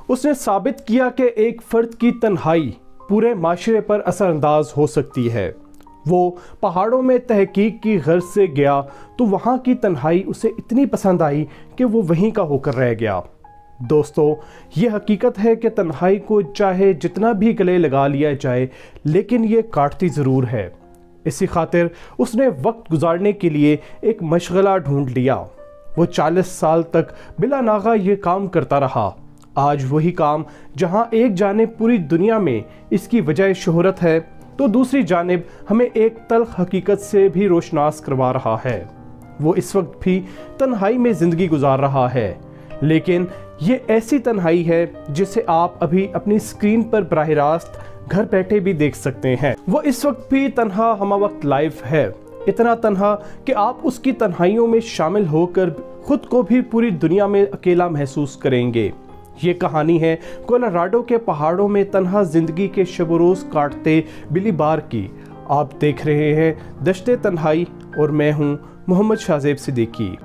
उसने साबित किया कि एक फ़र्द की तन्हाई पूरे माशरे पर असर अंदाज हो सकती है। वो पहाड़ों में तहकीक की गर्ज से गया तो वहाँ की तन्हाई उसे इतनी पसंद आई कि वो वहीं का होकर रह गया। दोस्तों, ये हकीकत है कि तन्हाई को चाहे जितना भी गले लगा लिया जाए, लेकिन ये काटती ज़रूर है। इसी खातिर उसने वक्त गुजारने के लिए एक मशगला ढूंढ लिया। वो 40 साल तक बिला नागा ये काम करता रहा। आज वही काम जहां एक जानिब पूरी दुनिया में इसकी वजह शोहरत है, तो दूसरी जानिब हमें एक तल्ख हकीकत से भी रोशनास करवा रहा है। वो इस वक्त भी तन्हाई में ज़िंदगी गुजार रहा है, लेकिन ये ऐसी तन्हाई है जिसे आप अभी अपनी स्क्रीन पर बराह रास्त घर बैठे भी देख सकते हैं। वो इस वक्त भी तन्हा हम वक्त लाइव है, इतना तन्हा कि आप उसकी तन्हाइयों में शामिल होकर खुद को भी पूरी दुनिया में अकेला महसूस करेंगे। ये कहानी है कोलोराडो के पहाड़ों में तन्हा जिंदगी के शब रोज़ काटते बिली बार की। आप देख रहे हैं दश्ते तन्हाई और मैं हूं मोहम्मद शाहजेब सिद्दीकी।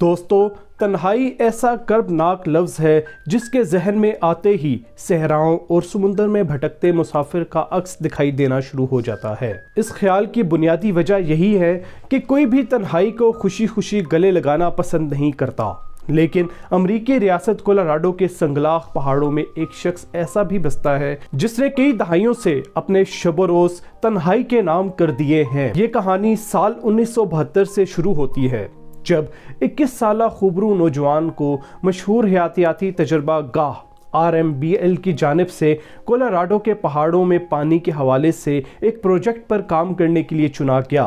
दोस्तों, तन्हाई ऐसा कर्बनाक लफ्ज़ है जिसके जहन में आते ही सहराओं और समुंदर में भटकते मुसाफिर का अक्स दिखाई देना शुरू हो जाता है। इस ख्याल की बुनियादी वजह यही है कि कोई भी तन्हाई को खुशी खुशी गले लगाना पसंद नहीं करता, लेकिन अमरीकी रियासत कोलोराडो के संगलाख पहाड़ों में एक शख्स ऐसा भी बसता है जिसने कई दहाइयों से अपने शब रोज़ तन्हाई के नाम कर दिए हैं। ये कहानी साल 1972 से शुरू होती है, जब 21 साला खूबरू नौजवान को मशहूर हयातियाती तजर्बा गाह RMBL की जानिब से कोलोराडो के पहाड़ों में पानी के हवाले से एक प्रोजेक्ट पर काम करने के लिए चुना गया।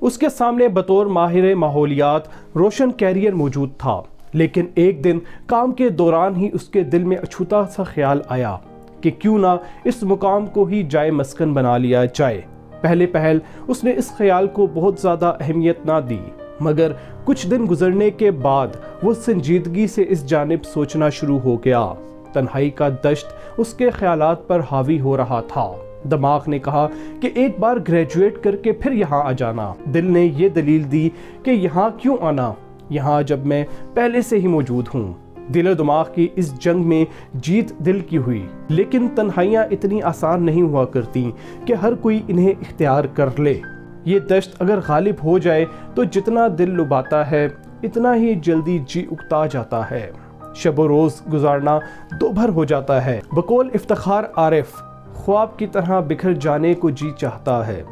उसके सामने बतौर माहिर माहौलियात रोशन कैरियर मौजूद था, लेकिन एक दिन काम के दौरान ही उसके दिल में अछूता सा ख्याल आया कि क्यों ना इस मुकाम को ही जाए मस्कन बना लिया जाए। पहले पहल उसने इस ख्याल को बहुत ज़्यादा अहमियत ना दी, मगर कुछ दिन गुजरने के बाद वो संजीदगी से इस जानिब सोचना शुरू हो गया। तन्हाई का दश्त उसके ख्यालात पर हावी हो रहा था। दिमाग ने कहा कि एक बार ग्रेजुएट करके फिर यहाँ आ जाना। दिल ने ये दलील दी कि यहाँ क्यों आना, यहाँ जब मैं पहले से ही मौजूद हूँ। दिल और दिमाग की इस जंग में जीत दिल की हुई, लेकिन तन्हाइयाँ इतनी आसान नहीं हुआ करती कि हर कोई इन्हें इख्तियार कर ले। ये दश्त अगर गालिब हो जाए तो जितना दिल लुभाता है इतना ही जल्दी जी उगता जाता है। शब रोज़ गुजारना दोभर हो जाता है। बकौल इफ्तिखार आरिफ, ख्वाब की तरह बिखर जाने को जी चाहता है।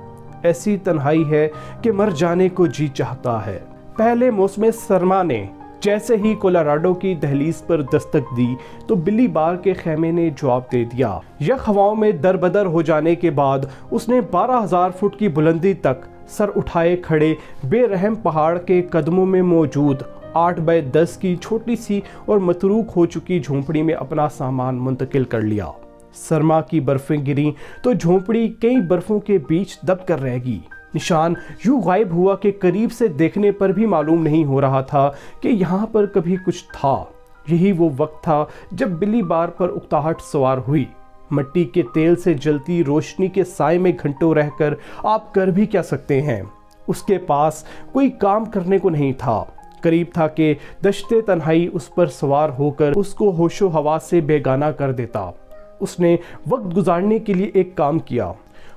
ऐसी तन्हाई है कि मर जाने को जी चाहता है। पहले मौसम सरमा ने जैसे ही कोलोराडो की दहलीज पर दस्तक दी तो बिली बार के खेमे ने जवाब दे दिया। यख हवाओं में दरबदर हो जाने के बाद उसने 12,000 फुट की बुलंदी तक सर उठाए खड़े बेरहम पहाड़ के कदमों में मौजूद 8 बाय 10 की छोटी सी और मतरूक हो चुकी झोंपड़ी में अपना सामान मुंतकिल कर लिया। सरमा की बर्फें गिरी तो झोंपड़ी कई बर्फों के बीच दब कर रहेगी। निशान यूं गायब हुआ कि करीब से देखने पर भी मालूम नहीं हो रहा था कि यहाँ पर कभी कुछ था। यही वो वक्त था जब बिली बार पर उकताहट सवार हुई। मिट्टी के तेल से जलती रोशनी के साए में घंटों रहकर आप कर भी क्या सकते हैं। उसके पास कोई काम करने को नहीं था। करीब था कि दश्ते तन्हाई उस पर सवार होकर उसको होशो हवा से बेगाना कर देता। उसने वक्त गुजारने के लिए एक काम किया।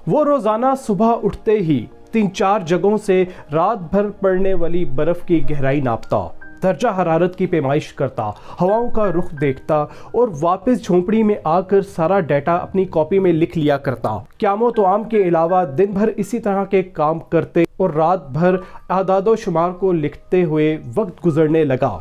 वो रोज़ाना सुबह उठते ही 3-4 जगहों से रात भर पड़ने वाली बर्फ की गहराई नापता, दर्जा हरारत की पैमाइश करता, हवाओं का रुख देखता और वापस झोंपड़ी में आकर सारा डाटा अपनी कॉपी में लिख लिया करता। क़यामो तआम के अलावा दिन भर इसी तरह के काम करते और रात भर आदादो शुमार को लिखते हुए वक्त गुजरने लगा।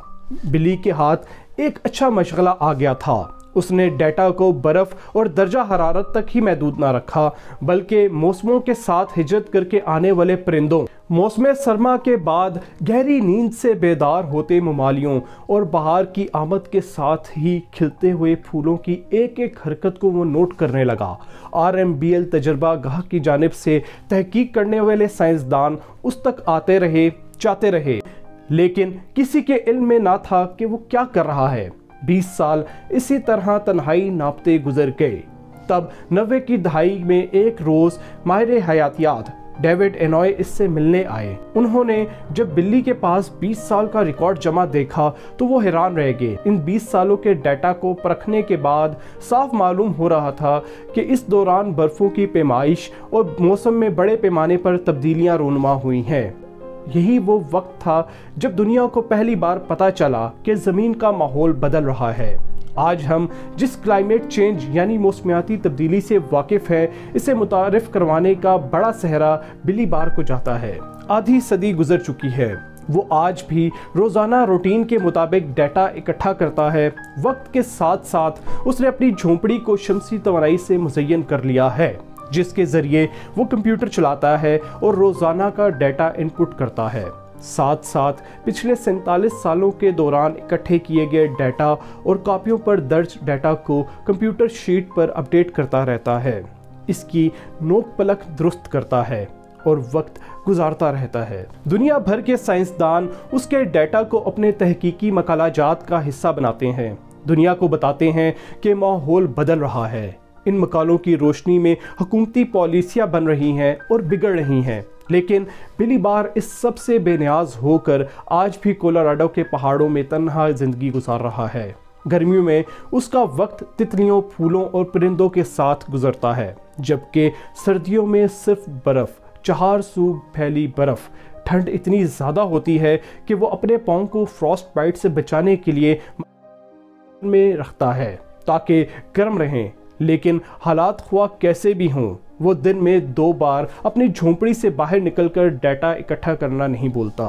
बिली के हाथ एक अच्छा मशगला आ गया था। उसने डाटा को बर्फ़ और दर्जा हरारत तक ही महदूद ना रखा, बल्कि मौसमों के साथ हिजरत करके आने वाले परिंदों, मौसम सरमा के बाद गहरी नींद से बेदार होते ममालियों और बहार की आमद के साथ ही खिलते हुए फूलों की एक एक हरकत को वो नोट करने लगा। RMBL तजर्बा गाह की जानिब से तहकीक करने वाले साइंसदान उस तक आते रहे, जाते रहे, लेकिन किसी के इल्म में ना था कि वो क्या कर रहा है। 20 साल इसी तरह तन्हाई नापते गुजर गए। तब 90 की दहाई में एक रोज माहिर हयातियात डेविड एनॉय इससे मिलने आए। उन्होंने जब बिल्ली के पास 20 साल का रिकॉर्ड जमा देखा तो वो हैरान रह गए। इन 20 सालों के डाटा को परखने के बाद साफ मालूम हो रहा था कि इस दौरान बर्फों की पैमाइश और मौसम में बड़े पैमाने पर तब्दीलियां रूनुमा हुई हैं। यही वो वक्त था जब दुनिया को पहली बार पता चला कि ज़मीन का माहौल बदल रहा है। आज हम जिस क्लाइमेट चेंज यानी मौसमियाती तब्दीली से वाकिफ़ हैं, इसे मुतारिफ करवाने का बड़ा सहरा बिली बार को जाता है। आधी सदी गुजर चुकी है। वो आज भी रोज़ाना रूटीन के मुताबिक डाटा इकट्ठा करता है। वक्त के साथ साथ उसने अपनी झोंपड़ी को शमसी तवानाई से मुज़य्यन कर लिया है, जिसके ज़रिए वो कंप्यूटर चलाता है और रोज़ाना का डाटा इनपुट करता है। साथ साथ पिछले 47 सालों के दौरान इकट्ठे किए गए डाटा और कॉपियों पर दर्ज डाटा को कंप्यूटर शीट पर अपडेट करता रहता है, इसकी नोक पलक दुरुस्त करता है और वक्त गुजारता रहता है। दुनिया भर के साइंसदान उसके डाटा को अपने तहकीकी मकालाजात का हिस्सा बनाते हैं, दुनिया को बताते हैं कि माहौल बदल रहा है। इन मकालों की रोशनी में हुकूमती पॉलिसियाँ बन रही हैं और बिगड़ रही हैं, लेकिन बिली बार इस सब से बेनियाज होकर आज भी कोलोराडो के पहाड़ों में तन्हा ज़िंदगी गुजार रहा है। गर्मियों में उसका वक्त तितलियों, फूलों और परिंदों के साथ गुजरता है, जबकि सर्दियों में सिर्फ बर्फ़, 4 सू फैली बर्फ़। ठंड इतनी ज़्यादा होती है कि वो अपने पाँव को फ्रॉस्ट बाइट से बचाने के लिए में रखता है ताकि गर्म रहें। लेकिन हालात ख्वाह कैसे भी हों, वो दिन में 2 बार अपनी झोंपड़ी से बाहर निकलकर डाटा इकट्ठा करना नहीं भूलता।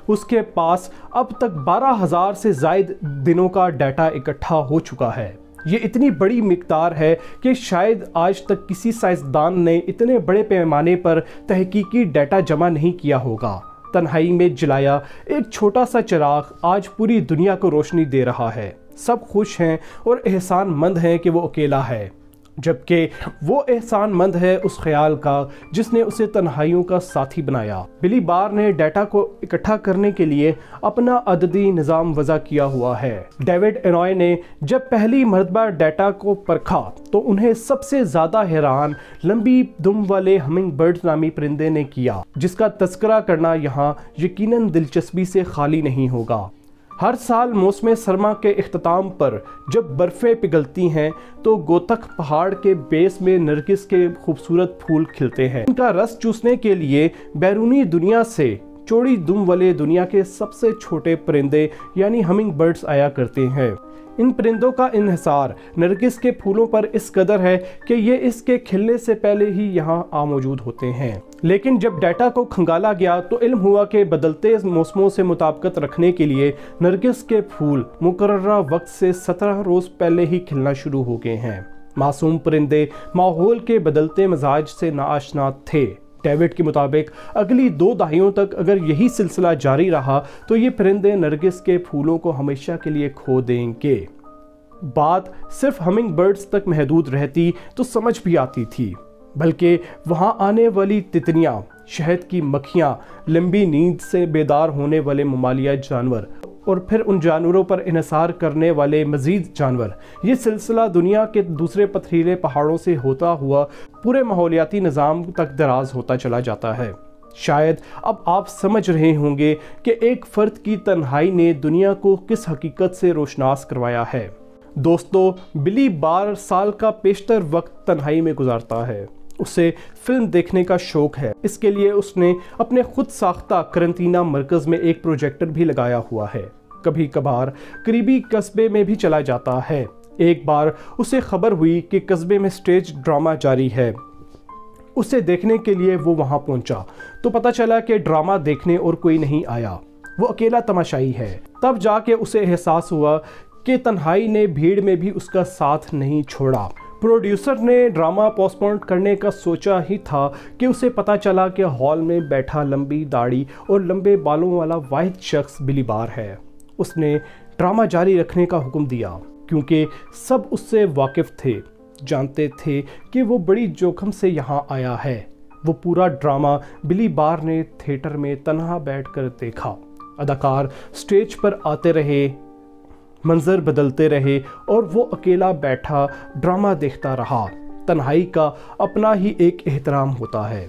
उसके पास अब तक 12,000 से ज़ायद दिनों का डाटा इकट्ठा हो चुका है। ये इतनी बड़ी मिकदार है कि शायद आज तक किसी साइंसदान ने इतने बड़े पैमाने पर तहकीकी डाटा जमा नहीं किया होगा। तन्हाई में जलाया एक छोटा सा चिराग आज पूरी दुनिया को रोशनी दे रहा है। सब खुश हैं और एहसानमंद हैं कि वो अकेला है, जबकि वो एहसानमंद है उस ख्याल का जिसने उसे तन्हाइयों का साथी बनाया। बिली बार ने डाटा को इकट्ठा करने के लिए अपना अददी निज़ाम वज़ा किया हुआ है। डेविड एनॉय ने जब पहली मरतबा डाटा को परखा तो उन्हें सबसे ज़्यादा हैरान लंबी दुम वाले हमिंग बर्ड नामी परिंदे ने किया, जिसका तज़किरा करना यहाँ यकीनन दिलचस्पी से खाली नहीं होगा। हर साल मौसम सरमा के इख्तिताम पर जब बर्फ़ें पिघलती हैं तो गोतख पहाड़ के बेस में नरगिस के खूबसूरत फूल खिलते हैं। इनका रस चूसने के लिए बैरूनी दुनिया से चौड़ी दुम वाले दुनिया के सबसे छोटे परिंदे यानी हमिंग बर्ड्स आया करते हैं। इन परिंदों का इन्हिसार नरगिस के फूलों पर इस कदर है कि ये इसके खिलने से पहले ही यहाँ आ मौजूद होते हैं। लेकिन जब डाटा को खंगाला गया तो इल्म हुआ कि बदलते मौसमों से मुताबिकत रखने के लिए नरगिस के फूल मुकर्ररा वक्त से 17 रोज़ पहले ही खिलना शुरू हो गए हैं। मासूम परिंदे माहौल के बदलते मिजाज से नाआशना थे। डेविड के मुताबिक अगली 2 दहाइयों तक अगर यही सिलसिला जारी रहा तो ये परिंदे नरगिस के फूलों को हमेशा के लिए खो देंगे। बात सिर्फ हमिंग बर्ड्स तक महदूद रहती तो समझ भी आती थी, बल्कि वहाँ आने वाली तितलियाँ, शहद की मक्खियाँ, लंबी नींद से बेदार होने वाले ममालिया जानवर और फिर उन जानवरों पर इन्हिसार करने वाले मज़ीद जानवर, ये सिलसिला दुनिया के दूसरे पथरीले पहाड़ों से होता हुआ पूरे माहौलियाती निज़ाम तक दराज होता चला जाता है। शायद अब आप समझ रहे होंगे कि एक फ़र्द की तन्हाई ने दुनिया को किस हकीकत से रोशनास करवाया है। दोस्तों, बिली बार साल का पेशतर वक्त तन्हाई में गुजारता है। उसे फिल्म देखने का शौक है, इसके लिए उसने अपने खुद साख्ता करंटीना मरकज़ में एक प्रोजेक्टर भी लगाया हुआ है। कभी कभार करीबी कस्बे में भी चला जाता है। एक बार उसे खबर हुई कि कस्बे में स्टेज ड्रामा जारी है। उसे देखने के लिए वो वहाँ पहुँचा तो पता चला कि ड्रामा देखने और कोई नहीं आया, वो अकेला तमाशाई है। तब जाके उसे एहसास हुआ कि तन्हाई ने भीड़ में भी उसका साथ नहीं छोड़ा। प्रोड्यूसर ने ड्रामा पोस्टपोन करने का सोचा ही था कि उसे पता चला कि हॉल में बैठा लंबी दाढ़ी और लंबे बालों वाला वाहिद शख्स बिली बार है। उसने ड्रामा जारी रखने का हुक्म दिया क्योंकि सब उससे वाकिफ़ थे, जानते थे कि वो बड़ी जोखिम से यहाँ आया है। वो पूरा ड्रामा बिली बार ने थिएटर में तन्हा बैठकर देखा। अदाकार स्टेज पर आते रहे, منظر بدلتے رہے اور وہ اکیلا بیٹھا ڈرامہ دیکھتا رہا۔ تنہائی کا اپنا ہی ایک احترام ہوتا ہے۔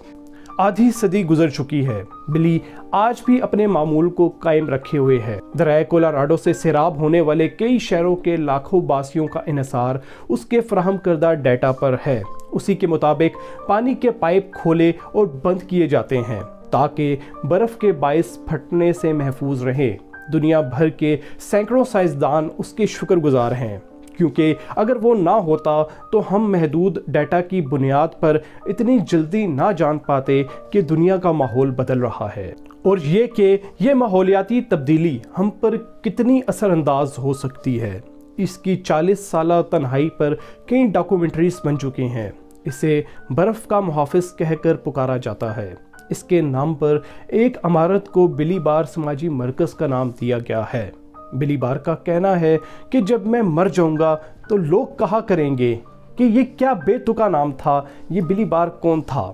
آدھی صدی گزر چکی ہے، بلی آج بھی اپنے معمول کو قائم رکھے ہوئے ہے۔ دریائے کولاراڈو سے سیراب ہونے والے کئی شہروں کے لاکھوں باسیوں کا انحصار اس کے فراہم کردہ ڈیٹا پر ہے۔ اسی کے مطابق پانی کے پائپ کھولے اور بند کیے جاتے ہیں تاکہ برف کے باعث پھٹنے سے محفوظ رہیں۔ دنیا بھر کے سینکڑوں سائنسدان اس کے شکر گزار ہیں، کیونکہ اگر وہ نہ ہوتا تو ہم محدود ڈیٹا کی بنیاد پر اتنی جلدی نہ جان پاتے کہ دنیا کا ماحول بدل رہا ہے، اور یہ کہ یہ ماحولیاتی تبدیلی ہم پر کتنی اثر انداز ہو سکتی ہے۔ اس کی 40 سالہ تنہائی پر کئی ڈاکومنٹریز بن چکی ہیں۔ اسے برف کا محافظ کہہ کر پکارا جاتا ہے۔ اس کے نام پر ایک عمارت کو بلی بار سماجی مرکز کا نام دیا گیا ہے۔ بلی بار کا کہنا ہے کہ جب میں مر جاؤں گا تو لوگ کہا کریں گے کہ یہ کیا بے تکا نام تھا، یہ بلی بار کون تھا۔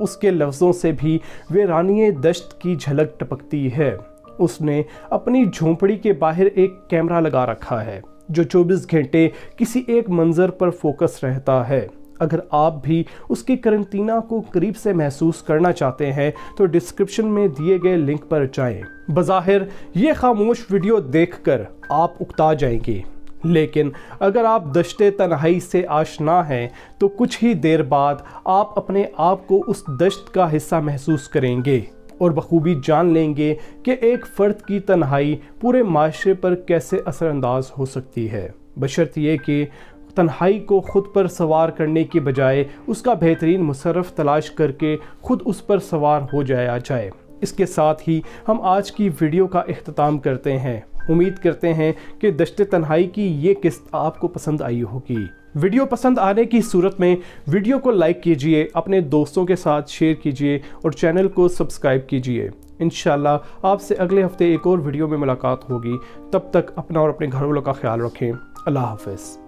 اس کے لفظوں سے بھی ویرانی دشت کی جھلک ٹپکتی ہے۔ اس نے اپنی جھونپڑی کے باہر ایک کیمرہ لگا رکھا ہے جو 24 گھنٹے کسی ایک منظر پر فوکس رہتا ہے۔ اگر آپ بھی اس کی قرنطینہ کو قریب سے محسوس کرنا چاہتے ہیں تو ڈسکرپشن میں دیے گئے لنک پر جائیں۔ بظاہر یہ خاموش ویڈیو دیکھ کر آپ اکتا جائیں گے، لیکن اگر آپ دشت تنہائی سے آشنا ہیں تو کچھ ہی دیر بعد آپ اپنے آپ کو اس دشت کا حصہ محسوس کریں گے اور بخوبی جان لیں گے کہ ایک فرد کی تنہائی پورے معاشرے پر کیسے اثر انداز ہو سکتی ہے، بشرط یہ کہ تنہائی کو خود پر سوار کرنے کی بجائے اس کا بہترین مصرف تلاش کر کے خود اس پر سوار ہو جایا جائے۔ اس کے ساتھ ہی ہم آج کی ویڈیو کا اختتام کرتے ہیں۔ امید کرتے ہیں کہ دشت تنہائی کی یہ قسط آپ کو پسند آئی ہوگی۔ ویڈیو پسند آنے کی صورت میں ویڈیو کو لائک کیجئے، اپنے دوستوں کے ساتھ شیئر کیجئے اور چینل کو سبسکرائب کیجئے۔ انشاءاللہ آپ سے اگلے ہفتے ایک اور ویڈیو میں ملاقات ہوگی۔ تب تک اپنا اور اپنے گھر والوں کا خیال رکھیں۔ اللہ حافظ۔